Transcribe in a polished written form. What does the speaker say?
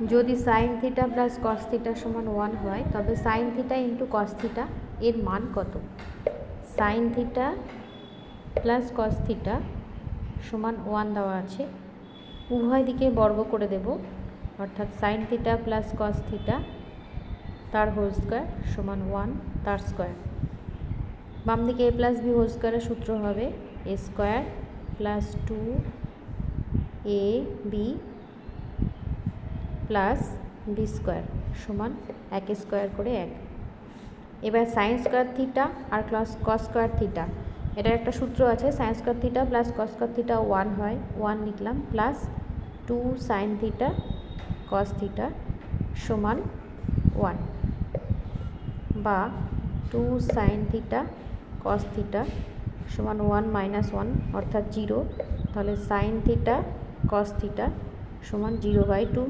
যদি sine theta plus কস theta সমান 1 হয় তবে sine theta into cos theta এর মান কত? সাইন থিটা প্লাস কস থিটা সমান 1 দেওয়া আছে, উভয় দিকে বর্গ করে দেব, অর্থাৎ sine theta plus cos theta তার হোল স্কোয়ার সমান 1 তার স্কোয়ার। বাম দিকে a প্লাস বি হোল স্কোয়ারের সূত্র হবে a square plus 2ab plus b square সমান 1 স্কোয়ার করে 1। এবার সাইন স্কোয়ার থিটা আর কস স্কোয়ার থিটা, এটার একটা সূত্র আছে, sine square theta plus cos square theta 1 হয়, 1 লিখলাম, plus 2 sine theta cos theta সমান 1, বা 2 সাইন থিটা কস থিটা সমান 1 মাইনাস 1 অর্থাৎ 0। তাহলে সাইন থিটা কস থিটা সমান 0/2।